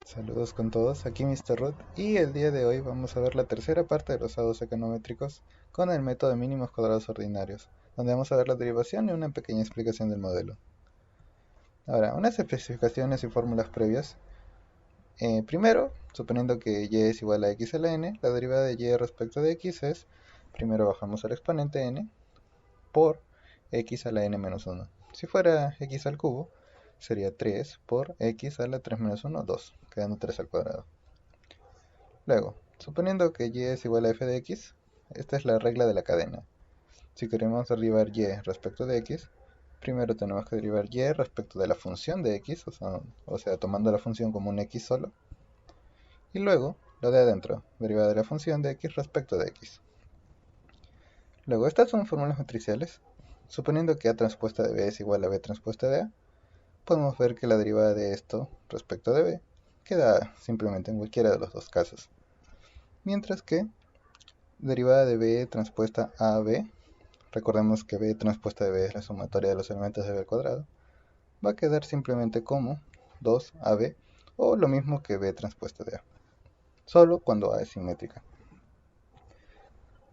Saludos con todos, aquí Mr. Root y el día de hoy vamos a ver la tercera parte de los estados econométricos con el método de mínimos cuadrados ordinarios, donde vamos a ver la derivación y una pequeña explicación del modelo. Ahora, unas especificaciones y fórmulas previas. Primero, suponiendo que y es igual a x a la n, la derivada de y respecto de x es, primero bajamos el exponente n por x a la n menos 1. Si fuera x al cubo, sería 3 por x a la 3 menos 1, 2, quedando 3 al cuadrado. Luego, suponiendo que y es igual a f de x, esta es la regla de la cadena. Si queremos derivar y respecto de x, primero tenemos que derivar y respecto de la función de x, o sea, tomando la función como un x solo, y luego lo de adentro, derivada de la función de x respecto de x. Luego, estas son fórmulas matriciales. Suponiendo que a transpuesta de b es igual a b transpuesta de a, podemos ver que la derivada de esto respecto de b queda simplemente en cualquiera de los dos casos. Mientras que derivada de b transpuesta a b, recordemos que b transpuesta de b es la sumatoria de los elementos de b al cuadrado, va a quedar simplemente como 2ab, o lo mismo que b transpuesta de a, solo cuando a es simétrica.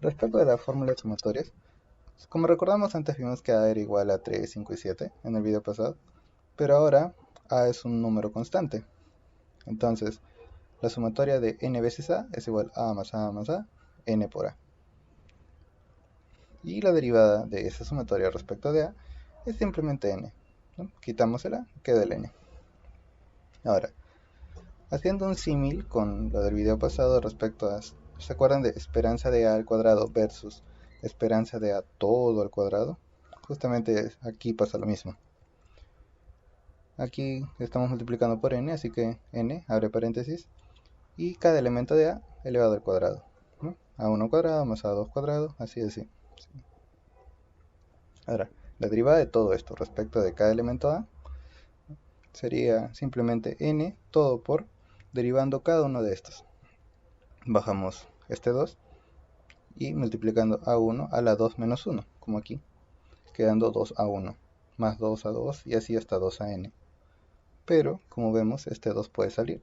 Respecto a las fórmulas sumatorias, como recordamos antes vimos que a era igual a 3, 5 y 7 en el video pasado, pero ahora a es un número constante. Entonces, la sumatoria de n veces a es igual a más a más a, n por a. Y la derivada de esa sumatoria respecto de a es simplemente n, ¿no? Quitamos el a, queda el n. Ahora, haciendo un símil con lo del video pasado respecto a, ¿se acuerdan de esperanza de a al cuadrado versus esperanza de a todo al cuadrado? Justamente aquí pasa lo mismo. Aquí estamos multiplicando por n, así que n, abre paréntesis, y cada elemento de a elevado al cuadrado, ¿no? A1 cuadrado más a2 cuadrado, así así. Ahora, la derivada de todo esto respecto de cada elemento a sería simplemente n todo por derivando cada uno de estos. Bajamos este 2 y multiplicando a1 a la 2 menos 1, como aquí, quedando 2a1, más 2a2 y así hasta 2a_n. Pero, como vemos, este 2 puede salir,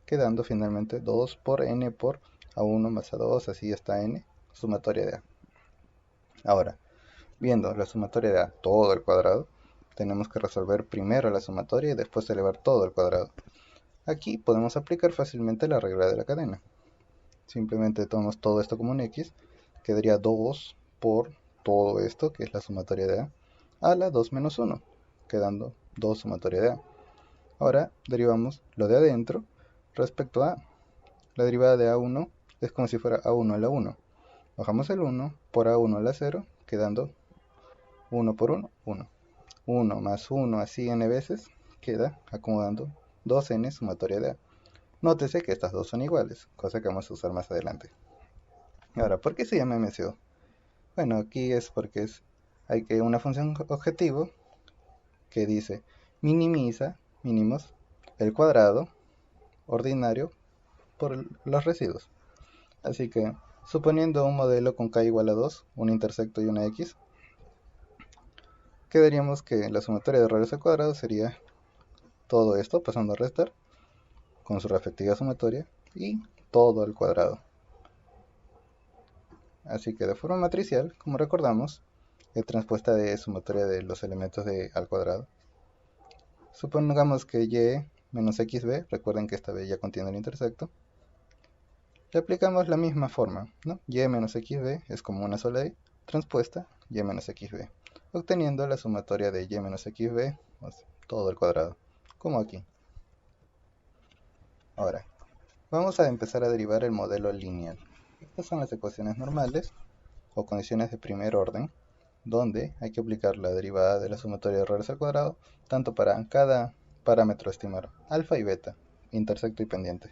quedando finalmente 2 por n por a1 más a2, así hasta n, sumatoria de a. Ahora, viendo la sumatoria de a todo el cuadrado, tenemos que resolver primero la sumatoria y después elevar todo al cuadrado. Aquí podemos aplicar fácilmente la regla de la cadena. Simplemente tomamos todo esto como un x, quedaría 2 por todo esto, que es la sumatoria de a la 2 menos 1, quedando 2 sumatoria de a. Ahora derivamos lo de adentro respecto a la derivada de a1, es como si fuera a1 a la 1. Bajamos el 1 por a1 a la 0, quedando 1 por 1, 1. 1 más 1 así n veces, queda acomodando 2n sumatoria de a. Nótese que estas dos son iguales, cosa que vamos a usar más adelante. Ahora, ¿por qué se llama MCO? Bueno, aquí es porque hay que una función objetivo que dice minimiza, mínimos, el cuadrado ordinario por los residuos. Así que, suponiendo un modelo con k igual a 2, un intersecto y una x, quedaríamos que la sumatoria de errores al cuadrado sería todo esto pasando a restar con su respectiva sumatoria y todo al cuadrado. Así que de forma matricial, como recordamos, es transpuesta de sumatoria de los elementos de al cuadrado. Supongamos que y menos xb, recuerden que esta b ya contiene el intersecto, le aplicamos la misma forma, ¿no? Y menos xb es como una sola y transpuesta y menos xb, obteniendo la sumatoria de y menos xb, o sea, todo al cuadrado, como aquí. Ahora, vamos a empezar a derivar el modelo lineal. Estas son las ecuaciones normales o condiciones de primer orden, donde hay que aplicar la derivada de la sumatoria de errores al cuadrado, tanto para cada parámetro estimar, alfa y beta, intersecto y pendiente.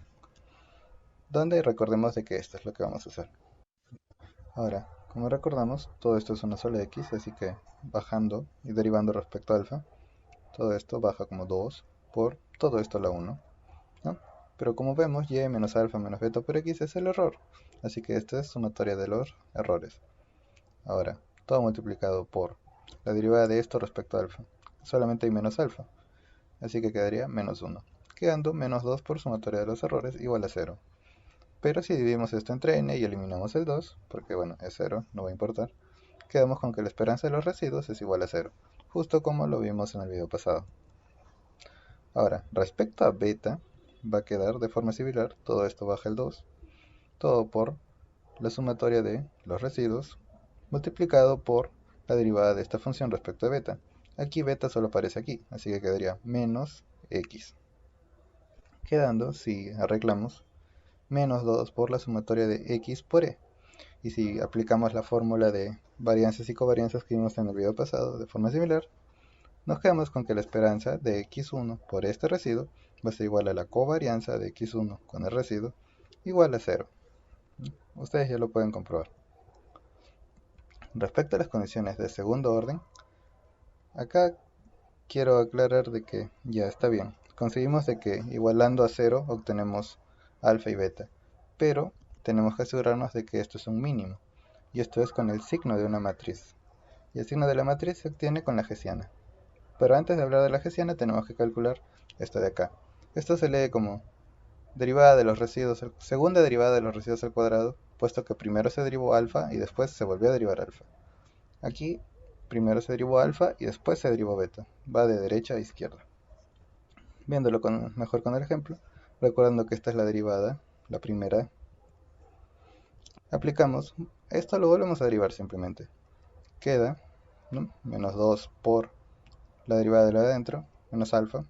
Donde recordemos de que esto es lo que vamos a hacer. Ahora, como recordamos, todo esto es una sola x, así que bajando y derivando respecto a alfa, todo esto baja como 2 por todo esto a la 1, ¿no? Pero como vemos, y menos alfa menos beta por x es el error, así que esta es sumatoria de los errores. Ahora, todo multiplicado por la derivada de esto respecto a alfa. Solamente hay menos alfa, así que quedaría menos 1, quedando menos 2 por sumatoria de los errores igual a 0. Pero si dividimos esto entre n y eliminamos el 2, porque bueno, es 0, no va a importar, quedamos con que la esperanza de los residuos es igual a 0, justo como lo vimos en el video pasado. Ahora, respecto a beta, va a quedar de forma similar, todo esto baja el 2, todo por la sumatoria de los residuos multiplicado por la derivada de esta función respecto a beta. Aquí beta solo aparece aquí, así que quedaría menos x. Quedando, si arreglamos, menos 2 por la sumatoria de x por e. Y si aplicamos la fórmula de varianzas y covarianzas que vimos en el video pasado de forma similar, nos quedamos con que la esperanza de x1 por este residuo va a ser igual a la covarianza de x1 con el residuo igual a 0. Ustedes ya lo pueden comprobar. Respecto a las condiciones de segundo orden, acá quiero aclarar de que ya está bien. Conseguimos de que igualando a 0 obtenemos alfa y beta, pero tenemos que asegurarnos de que esto es un mínimo, y esto es con el signo de una matriz. Y el signo de la matriz se obtiene con la hessiana. Pero antes de hablar de la hessiana tenemos que calcular esto de acá. Esto se lee como derivada de los residuos, segunda derivada de los residuos al cuadrado, puesto que primero se derivó alfa y después se volvió a derivar alfa. Aquí primero se derivó alfa y después se derivó beta. Va de derecha a izquierda. Viéndolo mejor con el ejemplo, recordando que esta es la derivada, la primera, aplicamos, esto lo volvemos a derivar simplemente. Queda, ¿no?, menos 2 por la derivada de la de adentro, menos alfa,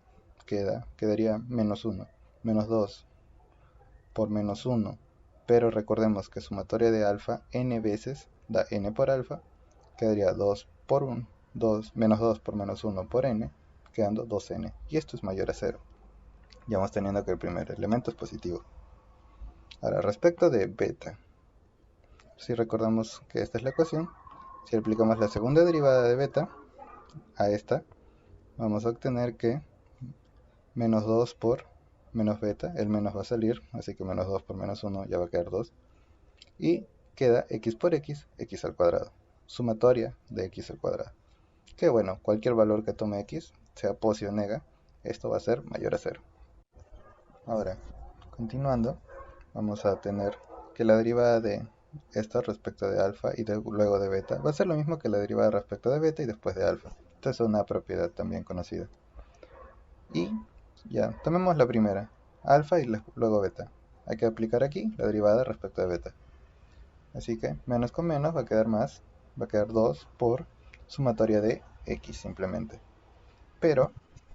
quedaría menos 1. Menos 2 por menos 1, pero recordemos que sumatoria de alfa n veces da n por alfa, quedaría 2 por 1, menos 2 por menos 1 por n, quedando 2n, y esto es mayor a 0. Ya vamos teniendo que el primer elemento es positivo. Ahora, respecto de beta, si recordamos que esta es la ecuación, si aplicamos la segunda derivada de beta a esta, vamos a obtener que menos 2 por menos beta, el menos va a salir, así que menos 2 por menos 1 ya va a quedar 2, y queda x por x, x al cuadrado, sumatoria de x al cuadrado, que bueno, cualquier valor que tome x, sea posi o nega, esto va a ser mayor a 0. Ahora, continuando, vamos a tener que la derivada de esta respecto de alfa y luego de beta va a ser lo mismo que la derivada respecto de beta y después de alfa. Esta es una propiedad también conocida. Y ya, tomemos la primera, alfa y luego beta. Hay que aplicar aquí la derivada respecto de beta. Así que menos con menos va a quedar más, va a quedar 2 por sumatoria de x simplemente. Pero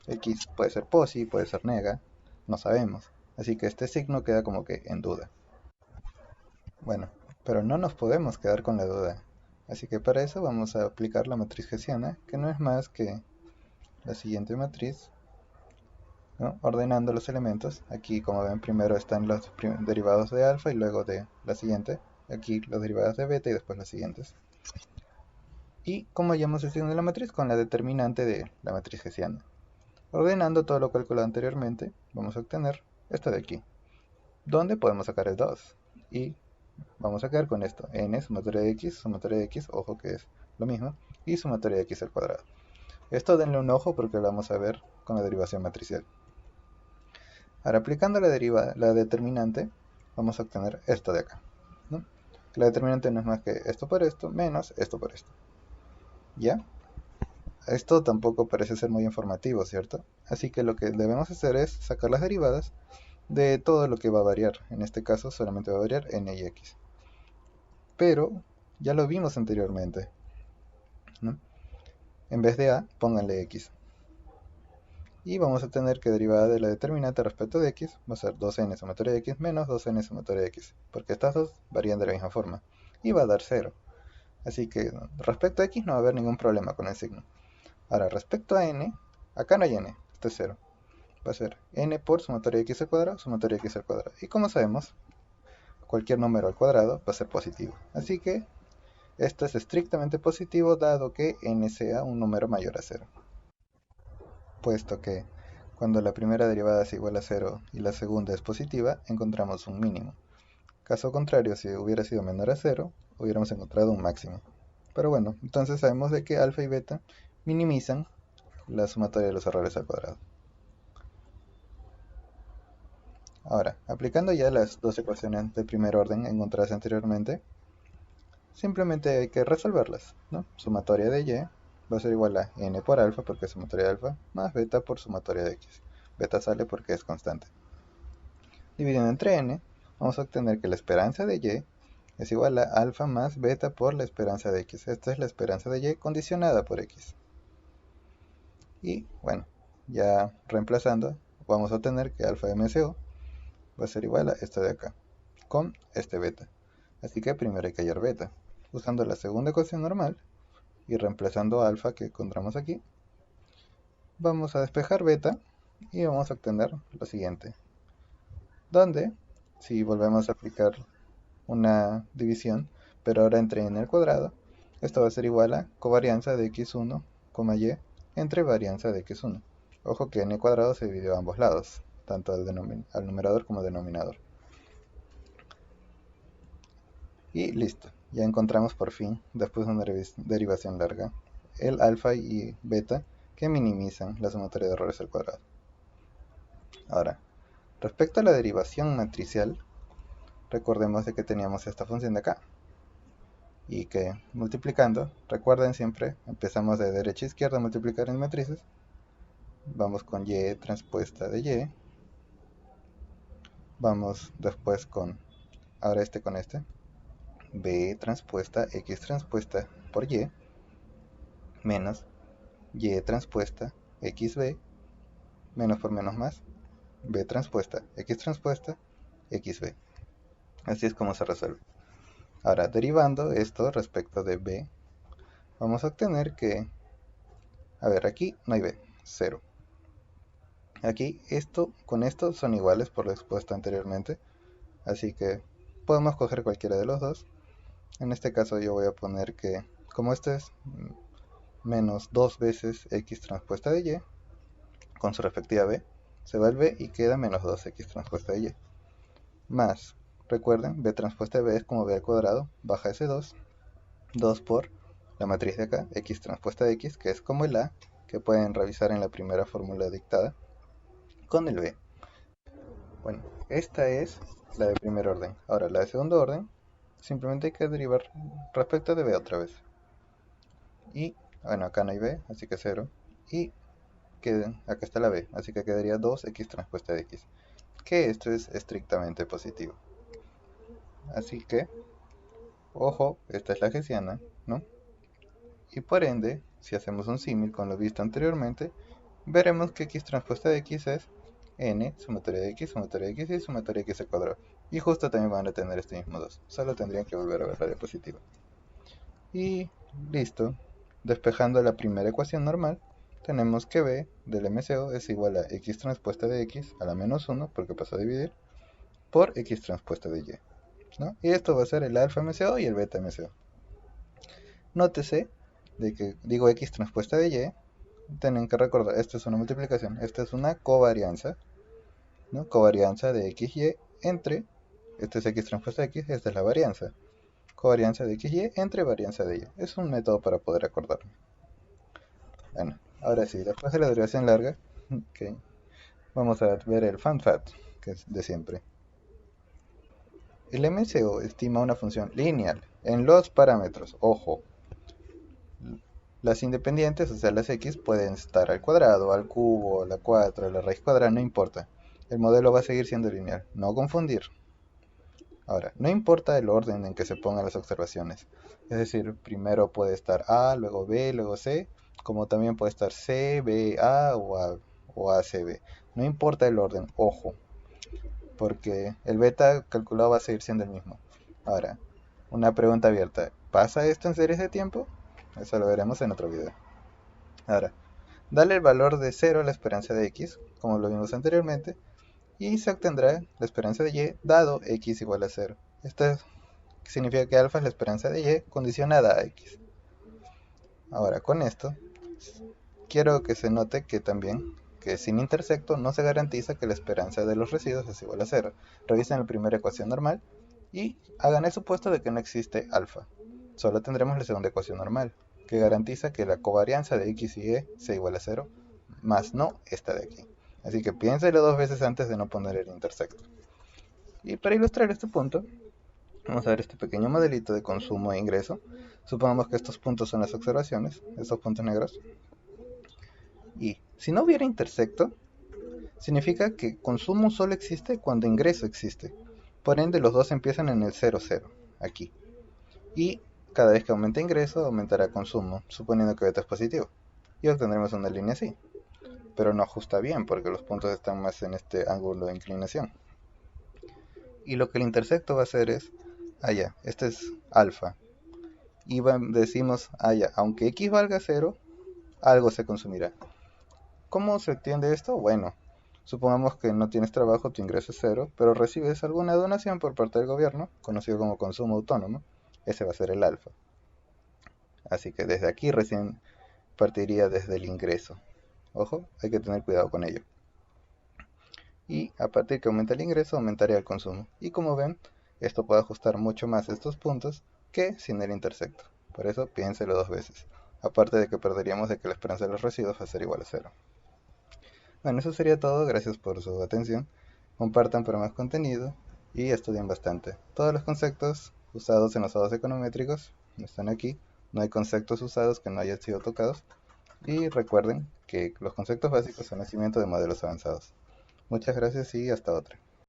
x puede ser posi, puede ser nega, no sabemos. Así que este signo queda como que en duda. Bueno, pero no nos podemos quedar con la duda. Así que para eso vamos a aplicar la matriz hessiana, que no es más que la siguiente matriz, ¿no?, ordenando los elementos. Aquí, como ven, primero están los derivados de alfa y luego de la siguiente. Aquí los derivados de beta y después los siguientes. Y como hallamos el signo de la matriz con la determinante de la matriz hessiana. Ordenando todo lo calculado anteriormente, vamos a obtener esto de aquí, donde podemos sacar el 2. Y vamos a quedar con esto, n sumatoria de x, ojo que es lo mismo, y sumatoria de x al cuadrado. Esto denle un ojo porque lo vamos a ver con la derivación matricial. Ahora, aplicando la determinante, vamos a obtener esto de acá, ¿no? La determinante no es más que esto por esto, menos esto por esto. ¿Ya? Esto tampoco parece ser muy informativo, ¿cierto? Así que lo que debemos hacer es sacar las derivadas de todo lo que va a variar. En este caso solamente va a variar n y x. Pero ya lo vimos anteriormente, ¿no? En vez de a, pónganle x. Y vamos a tener que derivada de la determinante respecto de x va a ser 2n sumatoria de x menos 2n sumatoria de x, porque estas dos varían de la misma forma, y va a dar 0. Así que respecto a x no va a haber ningún problema con el signo. Ahora, respecto a n, acá no hay n, esto es 0. Va a ser n por sumatoria de x al cuadrado, sumatoria de x al cuadrado. Y como sabemos, cualquier número al cuadrado va a ser positivo. Así que esto es estrictamente positivo dado que n sea un número mayor a 0. Puesto que cuando la primera derivada es igual a 0 y la segunda es positiva, encontramos un mínimo. Caso contrario, si hubiera sido menor a 0, hubiéramos encontrado un máximo. Pero bueno, entonces sabemos de que alfa y beta minimizan la sumatoria de los errores al cuadrado. Ahora, aplicando ya las dos ecuaciones de primer orden encontradas anteriormente, simplemente hay que resolverlas, ¿no? Sumatoria de y va a ser igual a n por alfa, porque es sumatoria de alfa, más beta por sumatoria de x. Beta sale porque es constante. Dividiendo entre n, vamos a obtener que la esperanza de y es igual a alfa más beta por la esperanza de x. Esta es la esperanza de y condicionada por x. Y bueno, ya reemplazando, vamos a obtener que alfa de MCO va a ser igual a esto de acá, con este beta. Así que primero hay que hallar beta. Usando la segunda ecuación normal y reemplazando alfa que encontramos aquí, vamos a despejar beta y vamos a obtener lo siguiente. Donde, si volvemos a aplicar una división, pero ahora entre n al cuadrado, esto va a ser igual a covarianza de x1, y entre varianza de x1. Ojo que n al cuadrado se dividió a ambos lados, tanto al numerador como al denominador. Y listo, ya encontramos por fin, después de una derivación larga, el alfa y beta que minimizan la sumatoria de errores al cuadrado. Ahora, respecto a la derivación matricial, recordemos de que teníamos esta función de acá. Y que multiplicando, recuerden siempre, empezamos de derecha a izquierda a multiplicar en matrices. Vamos con y transpuesta de y. Vamos después con, ahora este con este, b transpuesta x transpuesta por y, menos y transpuesta xb, menos por menos más, b transpuesta xb. Así es como se resuelve. Ahora, derivando esto respecto de b, vamos a obtener que, a ver, aquí no hay b, 0. Aquí esto con esto son iguales por lo expuesto anteriormente, así que podemos coger cualquiera de los dos. En este caso yo voy a poner que, como este es menos 2 veces x transpuesta de y, con su respectiva b, se va el b y queda menos 2x transpuesta de y. Más, recuerden, b transpuesta de b es como b al cuadrado, baja ese 2 por la matriz de acá, x transpuesta de x, que es como el a, que pueden revisar en la primera fórmula dictada, con el b. Bueno, esta es la de primer orden. Ahora, la de segundo orden, simplemente hay que derivar respecto de b otra vez. Y, bueno, acá no hay b, así que 0. Y acá está la b, así que quedaría 2x transpuesta de x. Que esto es estrictamente positivo. Así que, ojo, esta es la hessiana, ¿no? Y por ende, si hacemos un símil con lo visto anteriormente, veremos que x transpuesta de x es n, sumatoria de x y sumatoria de x al cuadrado. Y justo también van a tener este mismo 2. Solo tendrían que volver a ver la diapositiva. Y listo. Despejando la primera ecuación normal, tenemos que b del MCO es igual a x transpuesta de x a la menos 1, porque pasó a dividir, por x transpuesta de y, ¿no? Y esto va a ser el alfa MCO y el beta MCO. Nótese de que digo x transpuesta de y, tienen que recordar, esto es una multiplicación, esta es una covarianza, ¿no? Covarianza de xy entre, este es x transpuesta de x, esta es la varianza. Covarianza de xy entre varianza de y. Es un método para poder acordarme. Bueno, ahora sí, después de la derivación larga, okay, vamos a ver el fun fact, que es de siempre. El MCO estima una función lineal en los parámetros, ojo. Las independientes, o sea las x, pueden estar al cuadrado, al cubo, a la 4, a la raíz cuadrada, no importa. El modelo va a seguir siendo lineal, no confundir. Ahora, no importa el orden en que se pongan las observaciones. Es decir, primero puede estar A, luego B, luego C, como también puede estar C, B, A o A, C, B. No importa el orden, ojo, porque el beta calculado va a seguir siendo el mismo. Ahora, una pregunta abierta. ¿Pasa esto en series de tiempo? Eso lo veremos en otro video. Ahora, dale el valor de 0 a la esperanza de x, como lo vimos anteriormente, y se obtendrá la esperanza de y dado x igual a 0. Esto significa que alfa es la esperanza de y condicionada a x. Ahora, con esto, quiero que se note que también, que sin intersecto no se garantiza que la esperanza de los residuos es igual a 0. Revisen la primera ecuación normal y hagan el supuesto de que no existe alfa. Solo tendremos la segunda ecuación normal, que garantiza que la covarianza de x y y sea igual a 0, más no esta de aquí. Así que piénselo dos veces antes de no poner el intersecto. Y para ilustrar este punto, vamos a ver este pequeño modelito de consumo e ingreso. Supongamos que estos puntos son las observaciones, estos puntos negros. Y si no hubiera intersecto, significa que consumo solo existe cuando ingreso existe. Por ende, los dos empiezan en el 0, 0, aquí. Y cada vez que aumente ingreso, aumentará consumo, suponiendo que beta es positivo. Y obtendremos una línea así. Pero no ajusta bien, porque los puntos están más en este ángulo de inclinación. Y lo que el intersecto va a hacer es, ya, este es alfa. Y decimos, ya, aunque x valga 0, algo se consumirá. ¿Cómo se entiende esto? Bueno, supongamos que no tienes trabajo, tu ingreso es 0, pero recibes alguna donación por parte del gobierno, conocido como consumo autónomo. Ese va a ser el alfa. Así que desde aquí recién partiría desde el ingreso. Ojo, hay que tener cuidado con ello. Y a partir que aumente el ingreso, aumentaría el consumo. Y como ven, esto puede ajustar mucho más estos puntos que sin el intersecto. Por eso piénselo dos veces. Aparte de que perderíamos de que la esperanza de los residuos va a ser igual a 0. Bueno, eso sería todo. Gracias por su atención. Compartan para más contenido y estudien bastante. Todos los conceptos usados en los dados econométricos están aquí. No hay conceptos usados que no hayan sido tocados. Y recuerden que los conceptos básicos son nacimiento de modelos avanzados. Muchas gracias y hasta otra.